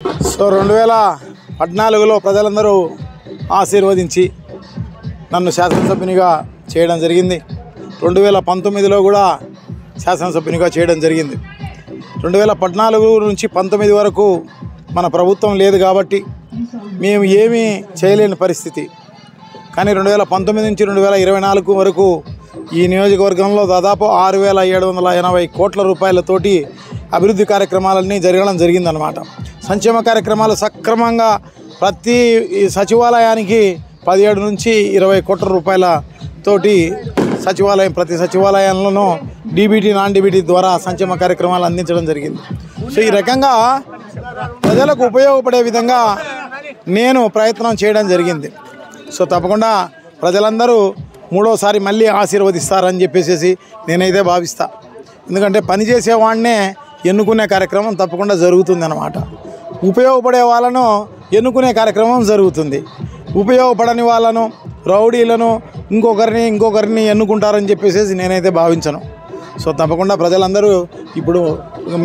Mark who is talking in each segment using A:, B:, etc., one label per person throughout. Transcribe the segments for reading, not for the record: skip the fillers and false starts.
A: So 2014లో ప్రజలందరూ ఆశీర్వదించి నన్ను శాసనసభ్యునిగా చేయడం జరిగింది. 2019లో కూడా శాసనసభ్యునిగా చేయడం జరిగింది. 2014 నుంచి 19 వరకు మన ప్రభుత్వం లేదు కాబట్టి మేము ఏమీ చేయలేని పరిస్థితి. కానీ 2019 నుంచి 2024 వరకు ఈ నియోజకవర్గంలో దాదాపు 6,780 కోట్ల రూపాయలతోటి అభివృద్ధి కార్యక్రమాలన్నీ జరగడం జరిగిందనమాట. సంక్షేమ కార్యక్రమాలు సక్రమంగా ప్రతి సచివాలయానికి 17 నుంచి 20 కోట్ల రూపాయలతోటి ప్రతి సచివాలయంలోనూ డీబీటీ నాన్ డీబీటీ ద్వారా సంక్షేమ కార్యక్రమాలు అందించడం జరిగింది. సో ఈ రకంగా ప్రజలకు ఉపయోగపడే విధంగా నేను ప్రయత్నం చేయడం జరిగింది. సో తప్పకుండా ప్రజలందరూ మూడోసారి మళ్ళీ ఆశీర్వదిస్తారని చెప్పేసి నేనైతే భావిస్తా. ఎందుకంటే పనిచేసేవాడినే ఎన్నుకునే కార్యక్రమం తప్పకుండా జరుగుతుంది అన్నమాట. ఉపయోగపడే వాళ్ళను ఎన్నుకునే కార్యక్రమం జరుగుతుంది. ఉపయోగపడని వాళ్ళను, రౌడీలను, ఇంకొకరిని ఎన్నుకుంటారని చెప్పేసి నేనైతే భావించను. సో తప్పకుండా ప్రజలందరూ ఇప్పుడు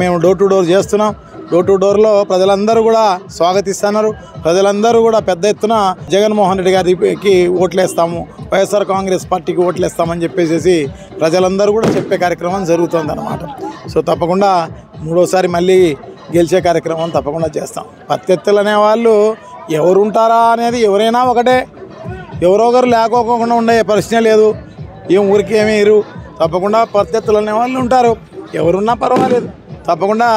A: మేము డోర్ టు డోర్ చేస్తున్నాం. డోర్ టు డోర్లో ప్రజలందరూ కూడా స్వాగతిస్తున్నారు. ప్రజలందరూ కూడా పెద్ద ఎత్తున జగన్మోహన్ రెడ్డి గారికి ఓట్లేస్తాము, వైఎస్ఆర్ కాంగ్రెస్ పార్టీకి ఓట్లేస్తామని చెప్పేసి ప్రజలందరూ కూడా చెప్పే కార్యక్రమం జరుగుతుందన్నమాట. సో తప్పకుండా మూడోసారి మళ్ళీ గెలిచే కార్యక్రమం తప్పకుండా చేస్తాం. ప్రత్యర్థులు అనేవాళ్ళు ఎవరు ఉంటారా అనేది ఎవరైనా ఒకటే, ఎవరో ఒకరు లేకోకుండా ఉండే ప్రశ్నే లేదు. ఏం ఊరికి ఏమీ ఇరు, తప్పకుండా ప్రత్యర్థులు అనేవాళ్ళు ఉంటారు. ఎవరున్నా పర్వాలేదు తప్పకుండా.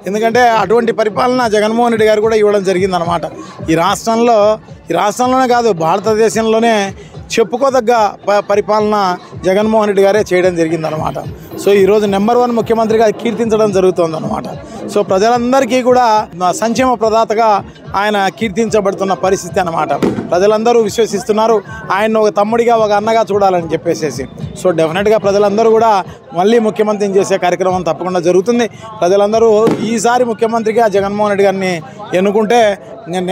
A: ఎందుకంటే అటువంటి పరిపాలన జగన్మోహన్ రెడ్డి గారు కూడా ఇవ్వడం జరిగిందనమాట. ఈ రాష్ట్రంలోనే కాదు, భారతదేశంలోనే చెప్పుకోదగ్గ పరిపాలన జగన్మోహన్ రెడ్డి గారే చేయడం జరిగిందనమాట. సో ఈరోజు నెంబర్ 1 ముఖ్యమంత్రిగా కీర్తించడం జరుగుతుందన్నమాట. సో ప్రజలందరికీ కూడా సంక్షేమ ప్రదాతగా ఆయన కీర్తించబడుతున్న పరిస్థితి అన్నమాట. ప్రజలందరూ విశ్వసిస్తున్నారు ఆయన ఒక తమ్ముడిగా, ఒక అన్నగా చూడాలని చెప్పేసి. సో డెఫినెట్గా ప్రజలందరూ కూడా మళ్ళీ ముఖ్యమంత్రిని చేసే కార్యక్రమం తప్పకుండా జరుగుతుంది. ప్రజలందరూ ఈసారి ముఖ్యమంత్రిగా జగన్మోహన్ రెడ్డి గారిని ఎన్నుకుంటే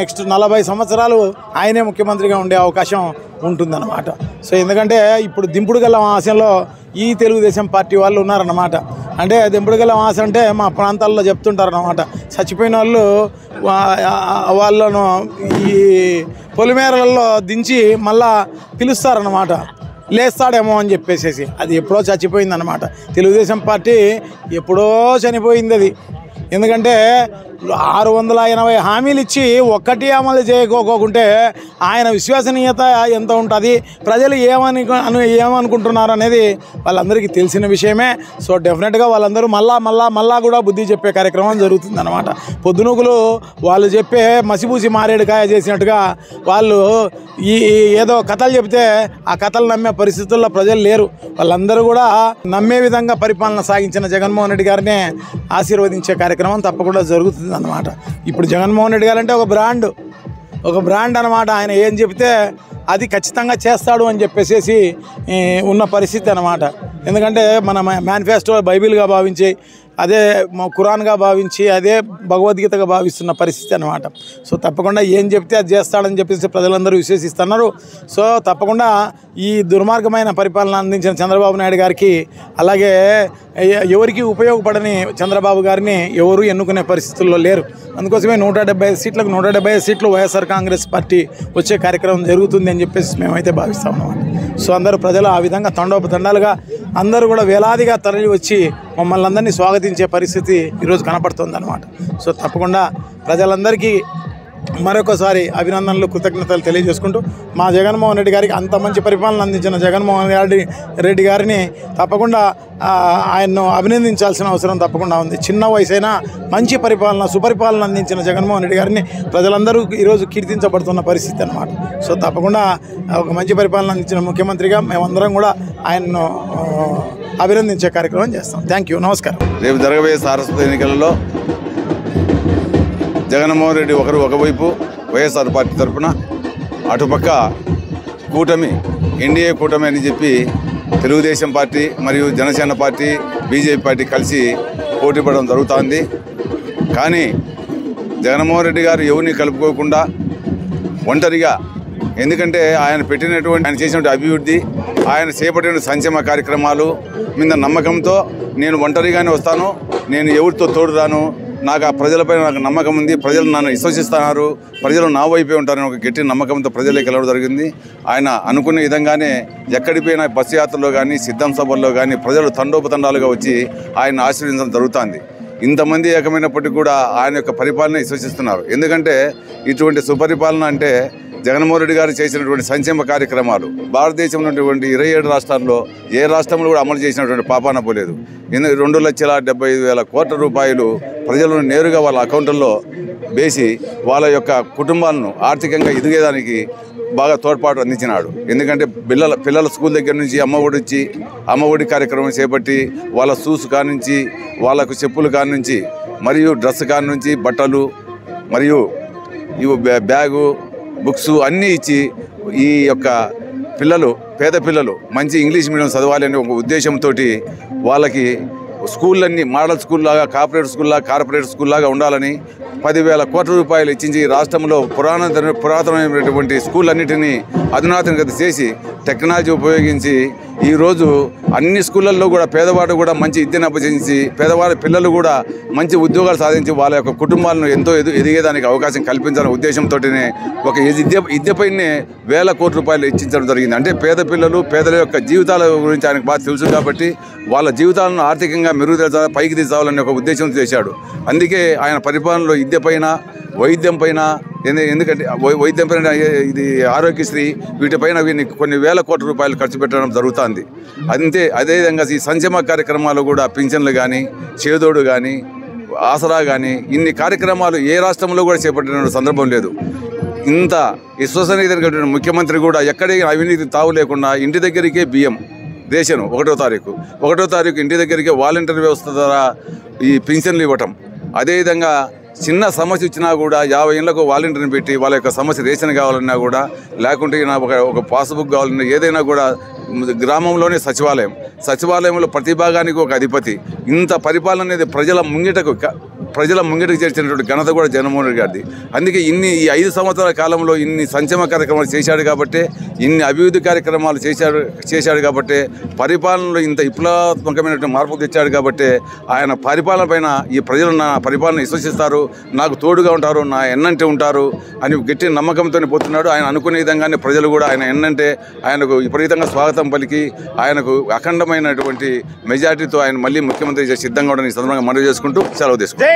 A: నెక్స్ట్ 40 సంవత్సరాలు ఆయనే ముఖ్యమంత్రిగా ఉండే అవకాశం ఉంటుందన్నమాట. సో ఎందుకంటే ఇప్పుడు దింపుడు గల ఆశయంలో ఈ తెలుగుదేశం పార్టీ వాళ్ళు ఉన్నారన్నమాట. అంటే దింపుడు గల ఆశ అంటే మా ప్రాంతాల్లో చెప్తుంటారన్నమాట, చచ్చిపోయిన వాళ్ళను ఈ పొలిమేరలలో దించి మళ్ళా పిలుస్తారన్నమాట, లేస్తాడేమో అని చెప్పేసి. అది ఎప్పుడో చచ్చిపోయిందన్నమాట. తెలుగుదేశం పార్టీ ఎప్పుడో చనిపోయింది అది. ఎందుకంటే 680 హామీలు ఇచ్చి ఒక్కటి అమలు చేయకోకుంటే ఆయన విశ్వసనీయత ఎంత ఉంటుంది, ప్రజలు ఏమనుకుంటున్నారు అనేది వాళ్ళందరికీ తెలిసిన విషయమే. సో డెఫినెట్గా వాళ్ళందరూ మళ్ళా కూడా బుద్ధి చెప్పే కార్యక్రమం జరుగుతుంది అన్నమాట. పొద్దునూకులు వాళ్ళు చెప్పే మసిపూసి మారేడుకాయ చేసినట్టుగా వాళ్ళు ఏదో కథలు చెప్తే ఆ కథలు నమ్మే పరిస్థితుల్లో ప్రజలు లేరు. వాళ్ళందరూ కూడా నమ్మే విధంగా పరిపాలన సాగించిన జగన్మోహన్ రెడ్డి గారినే ఆశీర్వదించే కార్యక్రమం తప్పకుండా జరుగుతుంది అన్నమాట. ఇప్పుడు జగన్మోహన్ రెడ్డి గారు అంటే ఒక బ్రాండ్ అన్నమాట. ఆయన ఏం చెప్తే అది ఖచ్చితంగా చేస్తాడు అని చెప్పేసి ఉన్న పరిస్థితి అన్నమాట. ఎందుకంటే మన మేనిఫెస్టో బైబిల్గా భావించి, అదే ఖురాన్గా భావించి, అదే భగవద్గీతగా భావిస్తున్న పరిస్థితి అన్నమాట. సో తప్పకుండా ఏం చెప్తే అది చేస్తాడని చెప్పేసి ప్రజలందరూ విశ్వసిస్తున్నారు. సో తప్పకుండా ఈ దుర్మార్గమైన పరిపాలన అందించిన చంద్రబాబు నాయుడు గారికి, అలాగే ఎవరికి ఉపయోగపడని చంద్రబాబు గారిని ఎవరు ఎన్నుకునే పరిస్థితుల్లో లేరు. అందుకోసమే 175 సీట్లకు 175 సీట్లు వైఎస్ఆర్ కాంగ్రెస్ పార్టీ వచ్చే కార్యక్రమం జరుగుతుంది అని చెప్పేసి మేమైతే భావిస్తాం అన్నమాట. సో అందరూ ప్రజలు ఆ విధంగా తండోపతండాలుగా అందరూ కూడా వేలాదిగా తరలి వచ్చి మమ్మల్ని అందరినీ స్వాగతించే పరిస్థితి ఈరోజు కనపడుతుంది అన్నమాట. సో తప్పకుండా ప్రజలందరికీ మరొకసారి అభినందనలు, కృతజ్ఞతలు తెలియజేసుకుంటూ మా జగన్మోహన్ రెడ్డి గారికి, అంత మంచి పరిపాలన అందించిన జగన్మోహన్ రెడ్డి గారిని తప్పకుండా ఆయన్ను అభినందించాల్సిన అవసరం తప్పకుండా ఉంది. చిన్న వయసైనా మంచి పరిపాలన, సుపరిపాలన అందించిన జగన్మోహన్ రెడ్డి గారిని ప్రజలందరూ ఈరోజు కీర్తించబడుతున్న పరిస్థితి అన్నమాట. సో తప్పకుండా ఒక మంచి పరిపాలన అందించిన ముఖ్యమంత్రిగా మేమందరం కూడా ఆయన్ను అభినందించే కార్యక్రమం చేస్తాం. థ్యాంక్ యూ, నమస్కారం.
B: రేపు జరగబోయే సారస్వత ఎన్నికలలో జగన్మోహన్ రెడ్డి ఒకవైపు వైఎస్ఆర్ పార్టీ తరఫున, అటుపక్క కూటమి, ఎన్డీఏ కూటమి అని చెప్పి తెలుగుదేశం పార్టీ మరియు జనసేన పార్టీ, బీజేపీ పార్టీ కలిసి పోటీ పడడం జరుగుతుంది. కానీ జగన్మోహన్ రెడ్డి గారు ఎవరిని కలుపుకోకుండా ఒంటరిగా, ఎందుకంటే ఆయన చేసినటువంటి అభివృద్ధి, ఆయన చేపట్టిన సంక్షేమ కార్యక్రమాలు మీద నమ్మకంతో నేను ఒంటరిగానే వస్తాను, నేను ఎవరితో తోడు రాను, నాకు ఆ ప్రజలపై నాకు నమ్మకం ఉంది. ప్రజలు నన్ను విశ్వసిస్తున్నారు, ప్రజలు నా వైపే ఉంటారని ఒక గట్టి నమ్మకంతో ప్రజలకు వెళ్ళడం జరిగింది. ఆయన అనుకునే విధంగానే ఎక్కడికి పోయినా బస్సు యాత్రలో కానీ సిద్ధం సభల్లో కానీ ప్రజలు తండోపతండాలుగా వచ్చి ఆయన ఆశీర్వదించడం జరుగుతుంది. ఇంతమంది ఏకమైనప్పటికీ కూడా ఆయన యొక్క పరిపాలన విశ్వసిస్తున్నారు. ఎందుకంటే ఇటువంటి సుపరిపాలన అంటే జగన్మోహన్ రెడ్డి గారు చేసినటువంటి సంక్షేమ కార్యక్రమాలు భారతదేశంలో ఉన్నటువంటి 27 రాష్ట్రాల్లో ఏ రాష్ట్రంలో కూడా అమలు చేసినటువంటి పాపాన పోలేదు. 2,75,000 కోట్ల రూపాయలు ప్రజలను నేరుగా వాళ్ళ అకౌంట్లలో వేసి వాళ్ళ యొక్క కుటుంబాలను ఆర్థికంగా ఎదిగేదానికి బాగా తోడ్పాటు అందించినాడు. ఎందుకంటే పిల్లల స్కూల్ దగ్గర నుంచి అమ్మఒడి కార్యక్రమం చేపట్టి వాళ్ళ షూస్ కానుంచి వాళ్ళకు చెప్పులు కానుంచి మరియు డ్రెస్ కానుంచి బట్టలు మరియు బ్యాగు బుక్స్ అన్నీ ఇచ్చి ఈ యొక్క పేద పిల్లలు మంచి ఇంగ్లీష్ మీడియం చదవాలని ఒక ఉద్దేశంతో వాళ్ళకి స్కూళ్ళన్నీ మోడల్ స్కూల్లాగా కార్పొరేట్ స్కూల్లాగా ఉండాలని 10,000 కోట్ల రూపాయలు ఇచ్చించి రాష్ట్రంలో పురాతనమైనటువంటి స్కూళ్ళన్నిటినీ అధునాతనగతి చేసి టెక్నాలజీ ఉపయోగించి ఈరోజు అన్ని స్కూళ్ళల్లో కూడా పేదవాడు కూడా మంచి విద్యను అభ్యసించి పేదవాడి పిల్లలు కూడా మంచి ఉద్యోగాలు సాధించి వాళ్ళ యొక్క కుటుంబాలను ఎంతో ఎదిగేదానికి అవకాశం కల్పించాలనే ఉద్దేశంతోనే ఒక విద్యపైనే 1,000 కోట్ల రూపాయలు ఇచ్చించడం జరిగింది. అంటే పేదల యొక్క జీవితాల గురించి ఆయనకు బాగా తెలుసు కాబట్టి వాళ్ళ జీవితాలను ఆర్థికంగా మెరుగుదల పైకి తీసుకోవాలనే ఒక ఉద్దేశం చేశాడు. అందుకే ఆయన పరిపాలనలో విద్యపైన వైద్యం పైన ఎందుకంటే వైద్యం పైన ఇది ఆరోగ్యశ్రీ వీటిపైన కొన్ని 1,000 కోట్ల రూపాయలు ఖర్చు పెట్టడం జరుగుతుంది. అదేవిధంగా ఈ సంక్షేమ కార్యక్రమాలు కూడా పింఛన్లు కానీ చేదోడు కానీ ఆసరా కానీ ఇన్ని కార్యక్రమాలు ఏ రాష్ట్రంలో కూడా చేపట్టిన సందర్భం లేదు. ఇంత విశ్వసనీయత ముఖ్యమంత్రి కూడా ఎక్కడికి అవినీతి తావు లేకుండా ఇంటి దగ్గరికే బియ్యం రేషన్ 1వ తారీఖు ఇంటి దగ్గరికి వాలంటీర్ వ్యవస్థ ద్వారా ఈ పింఛన్లు ఇవ్వటం. అదేవిధంగా చిన్న సమస్య వచ్చినా కూడా 50 ఏళ్లకు వాలంటీర్ని పెట్టి వాళ్ళ యొక్క సమస్య రేషన్ కావాలన్నా కూడా లేకుంటే ఒక పాస్బుక్ కావాలన్నా ఏదైనా కూడా గ్రామంలోనే సచివాలయంలో ప్రతి భాగానికి ఒక అధిపతి. ఇంత పరిపాలన అనేది ప్రజల ముంగిటకు చేర్చినటువంటి ఘనత కూడా జగన్మోహన్ రెడ్డి గారిది. అందుకే ఈ 5 సంవత్సరాల కాలంలో ఇన్ని సంక్షేమ కార్యక్రమాలు చేశాడు కాబట్టి ఇన్ని అభివృద్ధి కార్యక్రమాలు చేశాడు కాబట్టి పరిపాలనలో ఇంత విప్లవాత్మకమైనటువంటి మార్పు తెచ్చాడు కాబట్టి ఆయన పరిపాలన పైన ఈ ప్రజలు నా పరిపాలన విశ్వసిస్తారు, నాకు తోడుగా ఉంటారు, నా ఎన్నంటే ఉంటారు అని గట్టి నమ్మకంతో పోతున్నాడు. ఆయన అనుకునే విధంగానే ప్రజలు కూడా ఆయన ఎన్నంటే ఆయనకు విపరీతంగా స్వాగతం పలికి ఆయనకు అఖండమైనటువంటి మెజార్టీతో ఆయన మళ్ళీ ముఖ్యమంత్రి సిద్ధంగా ఉండని సందర్భంగా మనవి చేసుకుంటూ సెలవు తీసుకుంటాం.